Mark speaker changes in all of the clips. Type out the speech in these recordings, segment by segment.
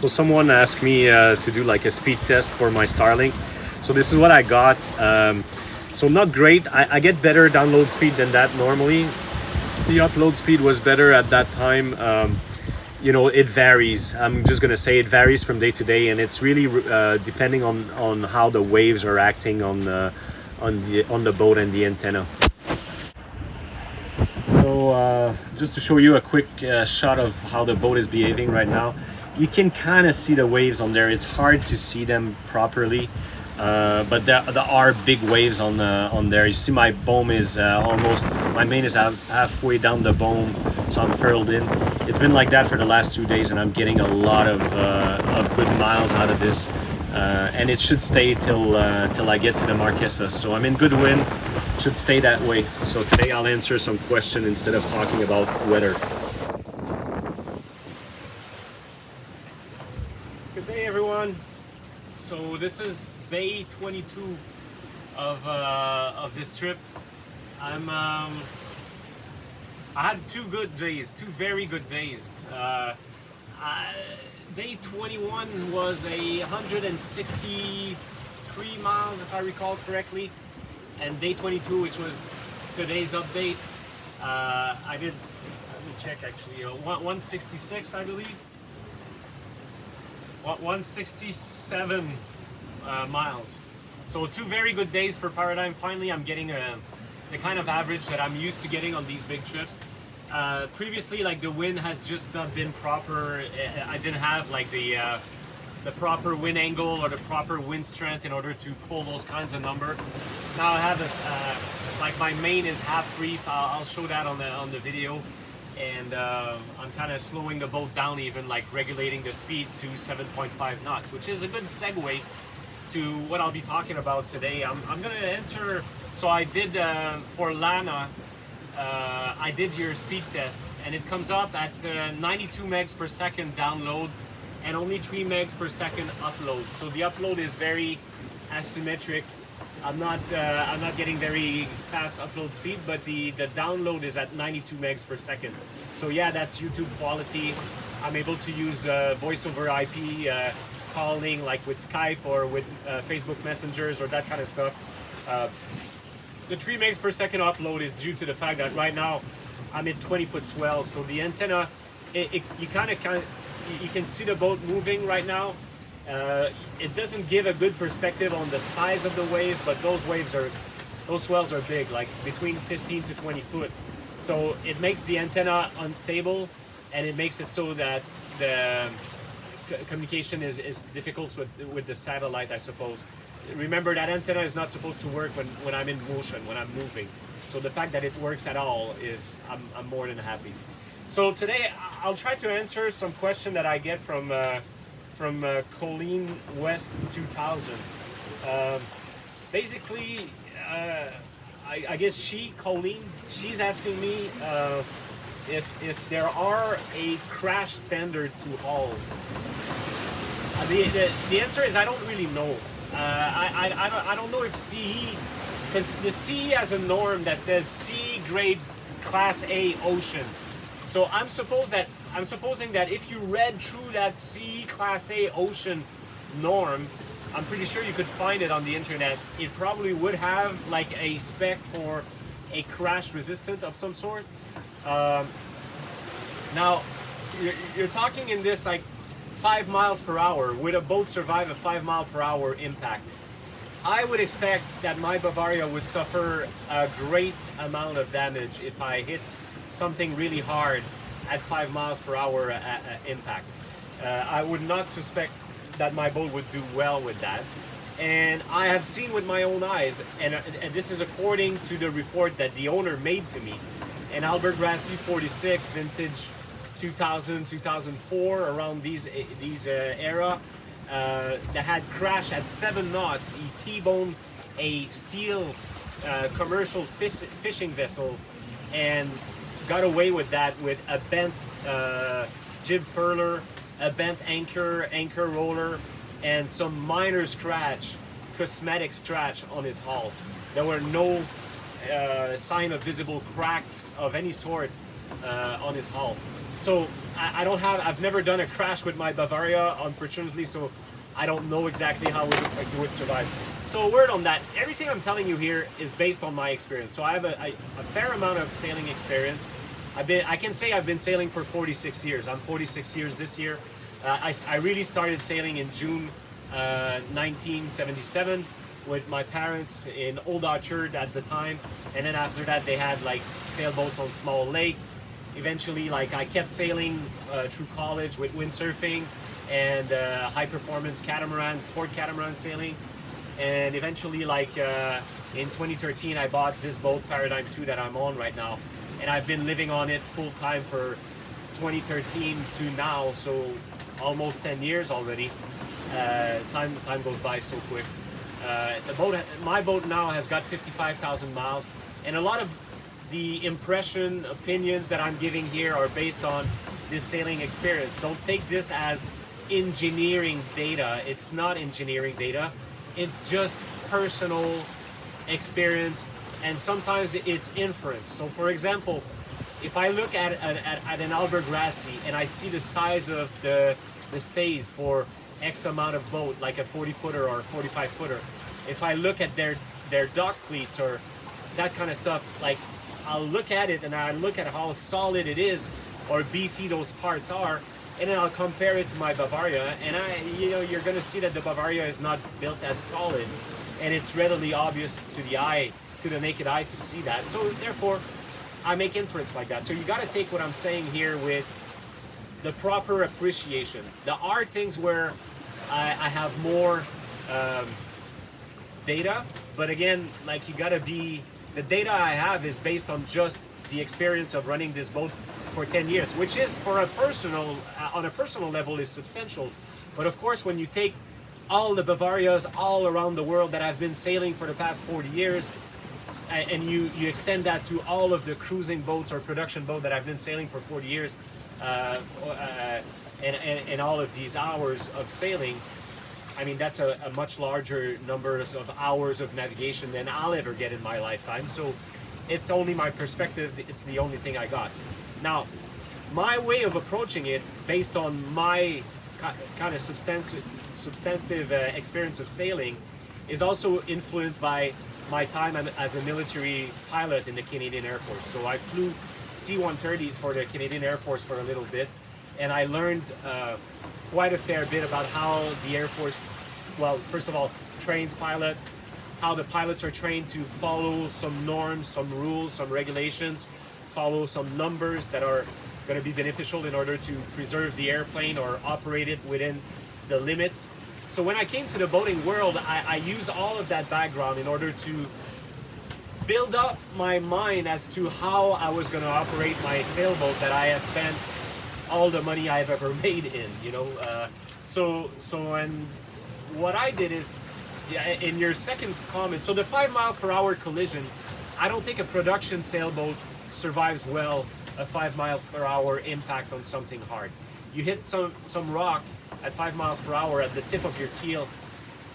Speaker 1: So someone asked me to do like a speed test for my Starlink. So this is what I got. So not great. I get better download speed than that normally. The upload speed was better at that time. You know, it varies. I'm just gonna say it varies from day to day, and it's really depending on how the waves are acting on the boat and the antenna. So just to show you a quick shot of how the boat is behaving right now, you can kind of see the waves on there. It's hard to see them properly, but there are big waves on there. You see my boom is my main is halfway down the boom, so I'm furled in. It's been like that for the last 2 days, and I'm getting a lot of good miles out of this, and it should stay till I get to the Marquesas. So I'm in good wind. Should stay that way. So today I'll answer some questions instead of talking about weather. Good day, everyone. So this is day 22 of this trip. I had 2 good days, 2 very good days. Day 21 was 163 miles, if I recall correctly. And day 22, which was today's update, I did, let me check actually, 166, I believe. 167 miles. So 2 very good days for Paradigm. Finally, I'm getting the kind of average that I'm used to getting on these big trips. Previously, like, the wind has just not been proper. I didn't have like the proper wind angle or the proper wind strength in order to pull those kinds of number. Now I have like my main is half reef. I'll show that on the video, and I'm kind of slowing the boat down, even like regulating the speed to 7.5 knots, which is a good segue to what I'll be talking about today. I'm gonna answer. So I did for Lana. I did your speed test, and it comes up at 92 megs per second download and only 3 megs per second upload. So the upload is very asymmetric. I'm not getting very fast upload speed, but the download is at 92 megs per second. So yeah, that's YouTube quality. I'm able to use voice over IP calling, like with Skype or with Facebook messengers or that kind of stuff. The 3 megs per second upload is due to the fact that right now I'm in 20-foot swells, so the antenna, you can see the boat moving right now. It doesn't give a good perspective on the size of the waves, but those swells are big, like between 15 to 20 foot. So it makes the antenna unstable, and it makes it so that the communication is difficult with the satellite, I suppose. Remember, that antenna is not supposed to work when I'm in motion, when I'm moving. So the fact that it works at all is, I'm more than happy. So today I'll try to answer some question that I get from Colleen West 2000. Basically, I guess Colleen, she's asking me if there are a crash standard to hulls. The answer is I don't really know. I don't know if CE, because the CE has a norm that says C grade Class A ocean. So I'm supposing that if you read through that C Class A ocean norm, I'm pretty sure you could find it on the internet. It probably would have like a spec for a crash resistant of some sort. Now, you're talking in this like 5 miles per hour. Would a boat survive a 5 mile per hour impact? I would expect that my Bavaria would suffer a great amount of damage if I hit something really hard at 5 miles per hour impact. I would not suspect that my boat would do well with that. And I have seen with my own eyes, and this is according to the report that the owner made to me, an Albert Brassey 46 vintage 2000, 2004, around these era, that had crashed at 7 knots. He T-boned a steel commercial fishing vessel and got away with that with a bent jib furler, a bent anchor roller, and some minor cosmetic scratch on his hull. There were no sign of visible cracks of any sort on his hull. So I've never done a crash with my Bavaria, unfortunately, so I don't know exactly how it would survive. So a word on that, everything I'm telling you here is based on my experience. So I have a fair amount of sailing experience. I can say I've been sailing for 46 years. I'm 46 years this year. I really started sailing in June 1977 with my parents in Old Orchard at the time, and then after that they had like sailboats on small lake. Eventually, like I kept sailing through college with windsurfing and high performance catamaran, sport catamaran sailing, and eventually like in 2013 I bought this boat, Paradigm 2, that I'm on right now, and I've been living on it full time for 2013 to now, so almost 10 years already. Time goes by so quick. My boat now has got 55,000 miles, and a lot of the opinions that I'm giving here are based on this sailing experience. Don't take this as engineering data. It's not engineering data. It's just personal experience, and sometimes it's inference. So for example, if I look at an Albergrassi and I see the size of the stays for X amount of boat, like a 40-footer or a 45-footer, if I look at their dock cleats or that kind of stuff, like I'll look at it and I look at how solid it is or beefy those parts are, and then I'll compare it to my Bavaria, and you're going to see that the Bavaria is not built as solid, and it's readily obvious to the eye, to the naked eye, to see that. So therefore, I make inference like that. So you got to take what I'm saying here with the proper appreciation. There are things where I have more data, but again, like you got to be, the data I have is based on just the experience of running this boat for 10 years, which is for a personal, on a personal level is substantial. But of course, when you take all the Bavarias all around the world that have been sailing for the past 40 years, and you extend that to all of the cruising boats or production boats that have been sailing for 40 years, and all of these hours of sailing, I mean, that's a much larger number of hours of navigation than I'll ever get in my lifetime. So it's only my perspective. It's the only thing I got. Now, my way of approaching it, based on my kind of substantive experience of sailing, is also influenced by my time as a military pilot in the Canadian Air Force. So I flew C-130s for the Canadian Air Force for a little bit, and I learned quite a fair bit about how the Air Force, well, first of all, trains pilot, how the pilots are trained to follow some norms, some rules, some regulations, follow some numbers that are going to be beneficial in order to preserve the airplane or operate it within the limits. So when I came to the boating world, I used all of that background in order to build up my mind as to how I was going to operate my sailboat that I have spent all the money I've ever made in, you know. And what I did is, in your second comment, so the 5 miles per hour collision, I don't think a production sailboat survives well a 5 miles per hour impact on something hard. You hit some rock at 5 miles per hour at the tip of your keel,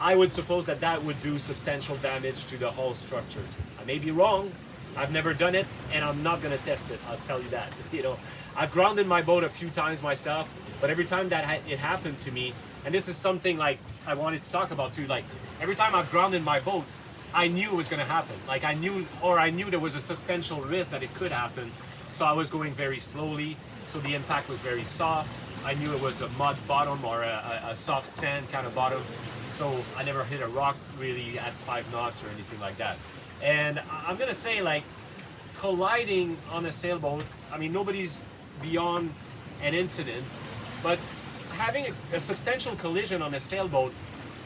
Speaker 1: I would suppose that that would do substantial damage to the hull structure. I may be wrong. I've never done it, and I'm not going to test it. I'll tell you that. You know, I've grounded my boat a few times myself, but every time that it happened to me, and this is something like I wanted to talk about too. Like every time I've grounded my boat, I knew it was going to happen. Like I knew there was a substantial risk that it could happen. So I was going very slowly. So the impact was very soft. I knew it was a mud bottom or a soft sand kind of bottom. So I never hit a rock really at 5 knots or anything like that. And I'm gonna say, like, colliding on a sailboat, I mean, nobody's beyond an incident, but having a substantial collision on a sailboat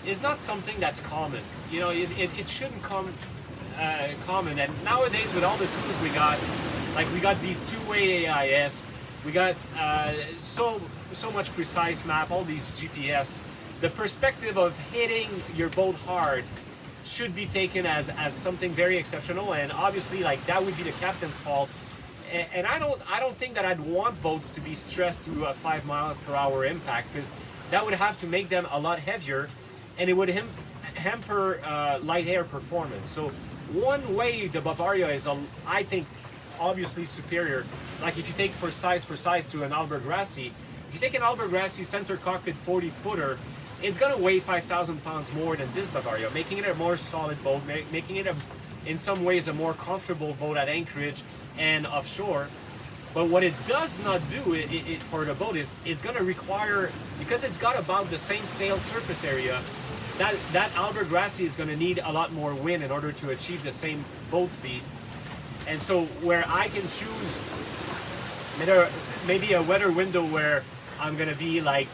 Speaker 1: is not something that's common. You know, it shouldn't come common. And nowadays, with all the tools we got, like we got these two-way AIS, we got so much precise map, all these GPS. The perspective of hitting your boat hard should be taken as something very exceptional, and obviously, like, that would be the captain's fault. And I don't think that I'd want boats to be stressed to a 5 miles per hour impact, because that would have to make them a lot heavier, and it would hamper light air performance. So one way the Bavaria is, I think, obviously superior. Like if you take for size to an Albergrassi, if you take an Albergrassi center cockpit 40 footer, it's gonna weigh 5,000 pounds more than this Bavaria, making it a more solid boat, making it in some ways a more comfortable boat at anchorage and offshore. But what it does not do for the boat is it's going to require, because it's got about the same sail surface area, that Albergrassi is going to need a lot more wind in order to achieve the same boat speed. And so where I can choose maybe a weather window where I'm going to be like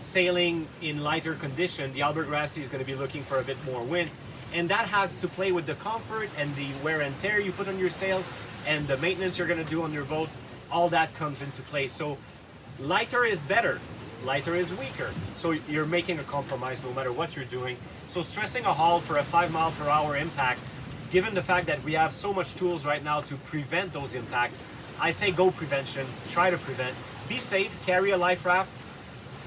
Speaker 1: sailing in lighter condition, the Albergrassi is going to be looking for a bit more wind. And that has to play with the comfort and the wear and tear you put on your sails and the maintenance you're going to do on your boat. All that comes into play. So lighter is better, lighter is weaker. So you're making a compromise no matter what you're doing. So stressing a hull for a 5 mile per hour impact, given the fact that we have so much tools right now to prevent those impacts, I say go prevention, try to prevent. Be safe, carry a life raft.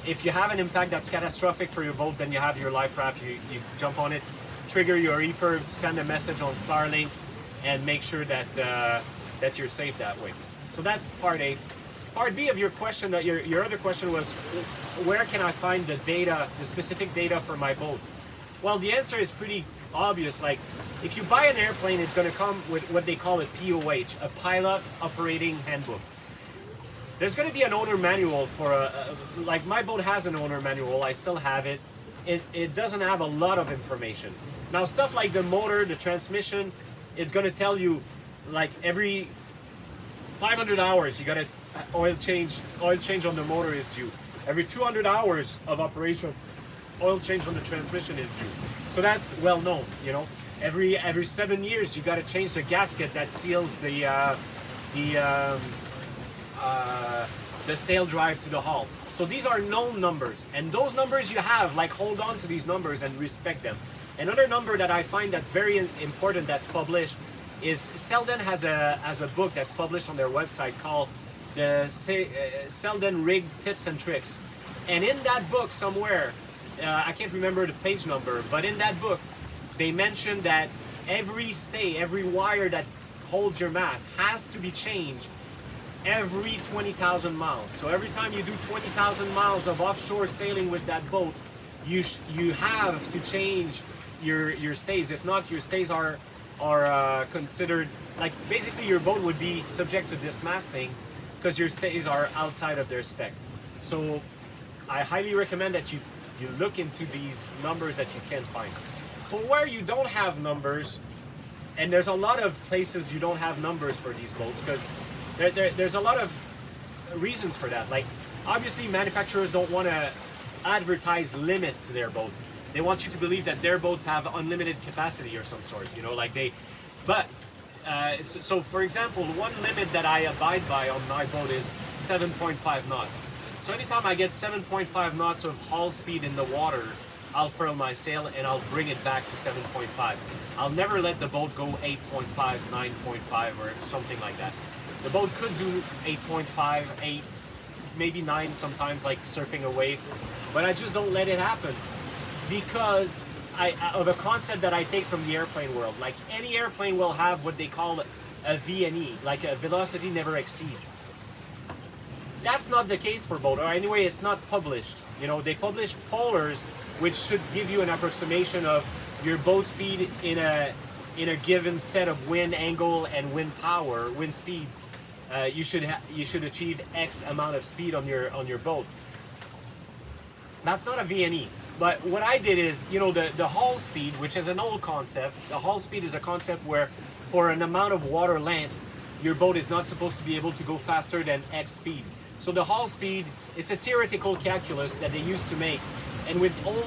Speaker 1: If you have an impact that's catastrophic for your boat, then you have your life raft, you jump on it, trigger your EPIRB, send a message on Starlink, and make sure that, that you're safe that way. So that's part A. Part B of your question, your other question was, where can I find the data, the specific data for my boat? Well, the answer is pretty obvious. Like, if you buy an airplane, it's going to come with what they call a POH, a Pilot Operating Handbook. There's going to be an owner manual for like my boat has an owner manual, I still have it. It doesn't have a lot of information. Now, stuff like the motor, the transmission, it's going to tell you, like, every 500 hours, you got to oil change on the motor is due. Every 200 hours of operation, oil change on the transmission is due. So that's well known, you know. Every 7 years, you got to change the gasket that seals the sail drive to the hull. So these are known numbers, and those numbers you have, like, hold on to these numbers and respect them. Another number that I find that's very important that's published is Selden has a book that's published on their website called the Selden Rig Tips and Tricks. And in that book somewhere, I can't remember the page number, but in that book, they mention that every stay, every wire that holds your mast has to be changed every 20,000 miles. So every time you do 20,000 miles of offshore sailing with that boat, you have to change your stays. If not, your stays are considered, like, basically your boat would be subject to dismasting because your stays are outside of their spec. So I highly recommend that you look into these numbers that you can find. For where you don't have numbers, and there's a lot of places you don't have numbers for these boats, because there's a lot of reasons for that. Like, obviously manufacturers don't want to advertise limits to their boat. They want you to believe that their boats have unlimited capacity or some sort, you know, like so for example, one limit that I abide by on my boat is 7.5 knots. So anytime I get 7.5 knots of hull speed in the water, I'll furl my sail and I'll bring it back to 7.5. I'll never let the boat go 8.5, 9.5 or something like that. The boat could do 8.5, 8, maybe 9 sometimes, like surfing a wave, but I just don't let it happen because of a concept that I take from the airplane world. Like, any airplane will have what they call a VNE, like a velocity never exceed. That's not the case for boat, or anyway, it's not published. You know, they publish polars, which should give you an approximation of your boat speed in a given set of wind angle and wind power, wind speed. You should achieve X amount of speed on your boat. That's not a VNE. But what I did is, you know, the hull speed, which is an old concept. The hull speed is a concept where, for an amount of water length, your boat is not supposed to be able to go faster than X speed. So the hull speed, it's a theoretical calculus that they used to make. And with old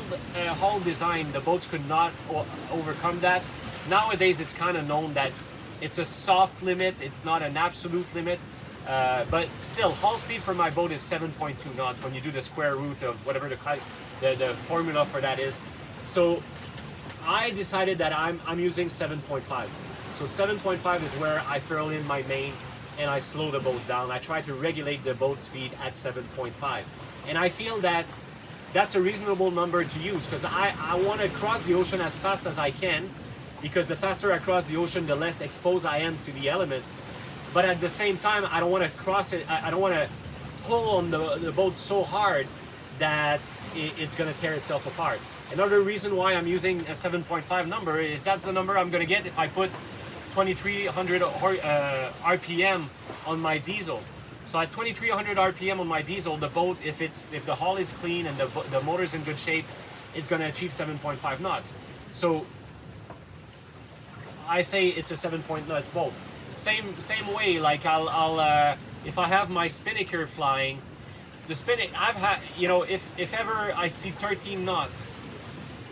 Speaker 1: hull design, the boats could not overcome that. Nowadays, it's kind of known that it's a soft limit. It's not an absolute limit. But still, hull speed for my boat is 7.2 knots when you do the square root of whatever the formula for that is. So I decided that I'm using 7.5. So 7.5 is where I furl in my main and I slow the boat down. I try to regulate the boat speed at 7.5. And I feel that that's a reasonable number to use because I want to cross the ocean as fast as I can, because the faster I cross the ocean, the less exposed I am to the element. but at the same time, I don't want to cross it. I don't want to pull on the boat so hard that it's going to tear itself apart. Another reason why I'm using a 7.5 number is that's the number I'm going to get if I put 2300 RPM on my diesel. So at 2300 RPM on my diesel, the boat, if the hull is clean and the motor's in good shape, it's going to achieve 7.5 knots. So I say it's a 7 knots boat. Same way, like I'll if I have my spinnaker flying, the spinning I've had, you know, if ever I see 13 knots,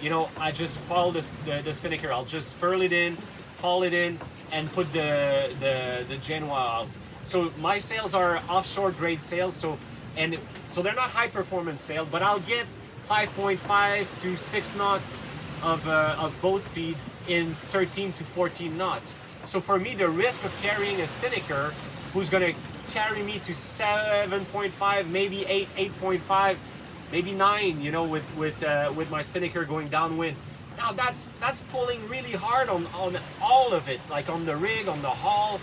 Speaker 1: you know, I just follow the spinnaker. I'll just furl it in, fall it in, and put the Genoa out. So my sails are offshore grade sails, so they're not high performance sail, but I'll get 5.5 to 6 knots of boat speed in 13 to 14 knots. So for me, the risk of carrying a spinnaker who's going to carry me to 7.5, maybe 8, 8.5, maybe 9, you know, with my spinnaker going downwind. Now that's pulling really hard on all of it, like on the rig, on the hull.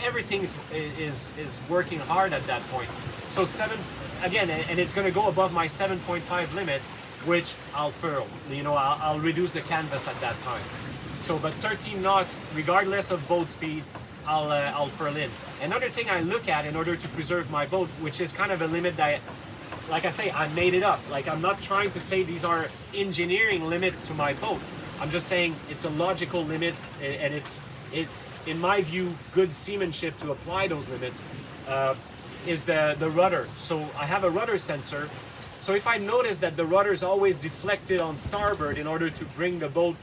Speaker 1: Everything is working hard at that point. So 7 again, and it's going to go above my 7.5 limit, which I'll furl. You know, I'll reduce the canvas at that time. So, but 13 knots, regardless of boat speed, I'll furl in. Another thing I look at in order to preserve my boat, which is kind of a limit that, like I say, I made it up. Like, I'm not trying to say these are engineering limits to my boat. I'm just saying it's a logical limit, and it's in my view good seamanship to apply those limits. Is the rudder. So I have a rudder sensor. So if I notice that the rudder is always deflected on starboard in order to bring the boat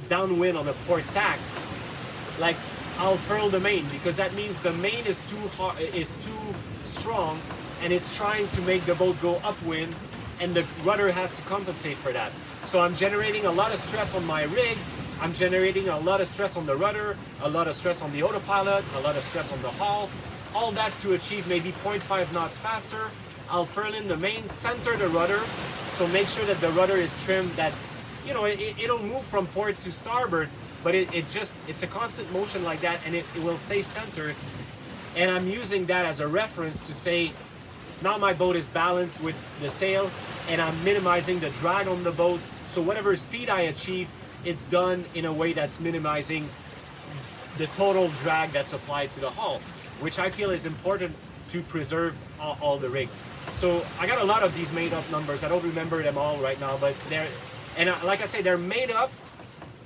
Speaker 1: downwind on a port tack, like, I'll furl the main, because that means the main is too strong, and it's trying to make the boat go upwind, and the rudder has to compensate for that. So I'm generating a lot of stress on my rig. I'm generating a lot of stress on the rudder, a lot of stress on the autopilot, a lot of stress on the hull. All that to achieve maybe 0.5 knots faster. I'll furl in the main, center the rudder, so make sure that the rudder is trimmed, that, you know, it'll move from port to starboard, but it's a constant motion like that, and it will stay centered. And I'm using that as a reference to say, now my boat is balanced with the sail, and I'm minimizing the drag on the boat, so whatever speed I achieve, it's done in a way that's minimizing the total drag that's applied to the hull, which I feel is important to preserve all the rig. So I got a lot of these made up numbers. I don't remember them all right now, but like I say, they're made up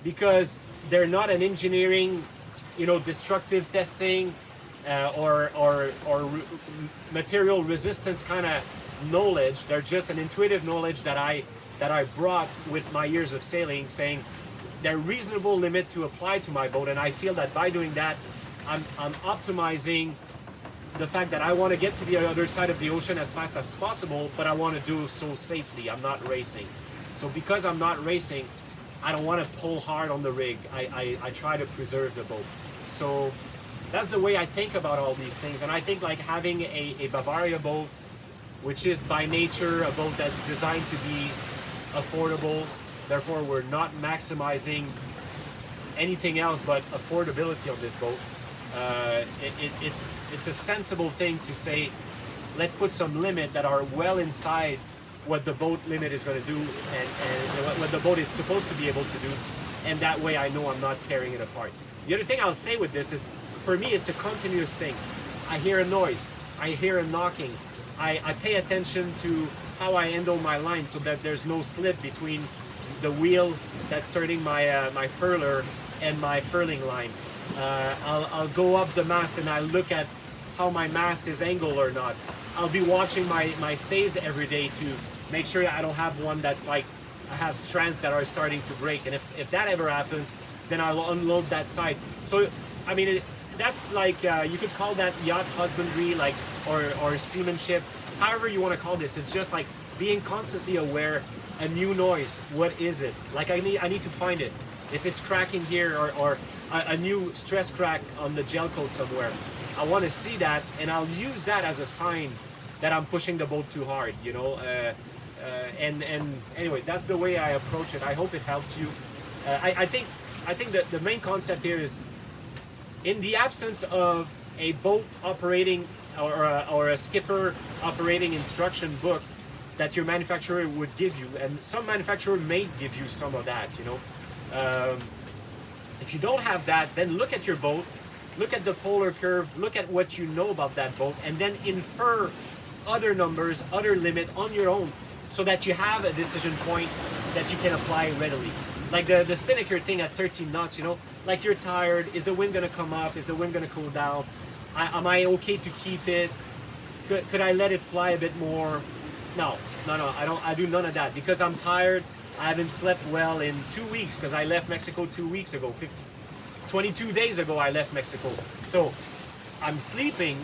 Speaker 1: because they're not an engineering, you know, destructive testing or material resistance kind of knowledge. They're just an intuitive knowledge that I brought with my years of sailing, saying they're reasonable limit to apply to my boat, and I feel that by doing that, I'm optimizing the fact that I want to get to the other side of the ocean as fast as possible, but I want to do so safely. I'm not racing. So because I'm not racing, I don't want to pull hard on the rig. I try to preserve the boat. So that's the way I think about all these things. And I think like having a Bavaria boat, which is by nature a boat that's designed to be affordable, therefore we're not maximizing anything else but affordability on this boat. It's a sensible thing to say, let's put some limit that are well inside what the boat limit is going to do and what the boat is supposed to be able to do, and that way I know I'm not tearing it apart. The other thing I'll say with this is, for me, it's a continuous thing. I hear a noise, I hear a knocking, I pay attention to how I handle my line so that there's no slip between the wheel that's turning my furler and my furling line. I'll go up the mast and I look at how my mast is angled or not. I'll be watching my stays every day to make sure I don't have one that's like, I have strands that are starting to break, and if that ever happens, then I'll unload that side. So, I mean, that's like, you could call that yacht husbandry, like, or seamanship, however you want to call this. It's just like being constantly aware. A new noise, what is it? Like, I need to find it. If it's cracking here or a new stress crack on the gel coat somewhere, I want to see that, and I'll use that as a sign that I'm pushing the boat too hard, you know. And anyway, that's the way I approach it. I hope it helps you. I think that the main concept here is in the absence of a boat operating or a skipper operating instruction book that your manufacturer would give you, and some manufacturer may give you some of that, you know. If you don't have that, then look at your boat, look at the polar curve, look at what you know about that boat, and then infer other numbers, other limit on your own, so that you have a decision point that you can apply readily. Like the spinnaker thing at 13 knots, you know, like you're tired, is the wind gonna come up, is the wind gonna cool down, am I okay to keep it, could I let it fly a bit more? No, I do none of that, because I'm tired. I haven't slept well in 2 weeks, because I left Mexico 2 weeks ago. 22 days ago I left Mexico. So I'm sleeping,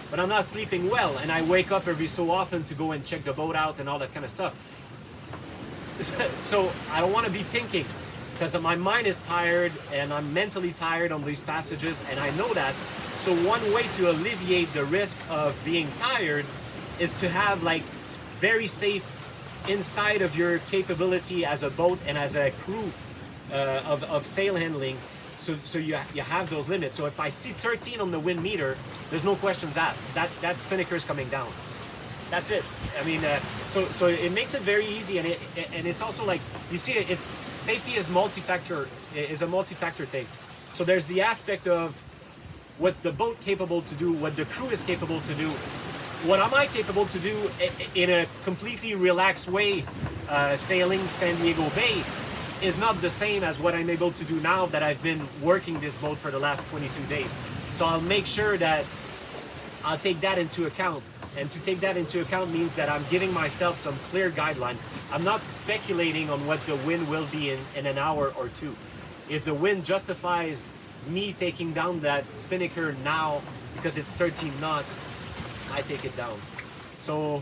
Speaker 1: but I'm not sleeping well, and I wake up every so often to go and check the boat out and all that kind of stuff. So I don't want to be thinking, because my mind is tired and I'm mentally tired on these passages, and I know that. So one way to alleviate the risk of being tired is to have like very safe inside of your capability as a boat and as a crew of sail handling. So you have those limits. So if I see 13 on the wind meter, there's no questions asked. That spinnaker is coming down. That's it. I mean, so it makes it very easy, and it's also like, you see, it's safety is a multi-factor thing. So there's the aspect of what's the boat capable to do, what the crew is capable to do, what am I capable to do in a completely relaxed way. Sailing San Diego Bay is not the same as what I'm able to do now that I've been working this boat for the last 22 days. So I'll make sure that I'll take that into account. And to take that into account means that I'm giving myself some clear guideline. I'm not speculating on what the wind will be in an hour or two. If the wind justifies me taking down that spinnaker now because it's 13 knots, I take it down. So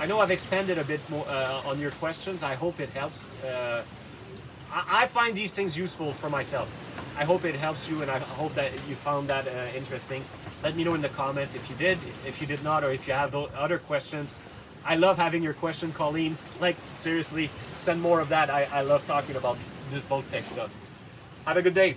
Speaker 1: I know I've expanded a bit more on your questions. I hope it helps. I find these things useful for myself. I hope it helps you, and I hope that you found that interesting. Let me know in the comment if you did, if you did not, or if you have other questions. I love having your question, Colleen. Like, seriously, send more of that. I love talking about this boat tech stuff. Have a good day.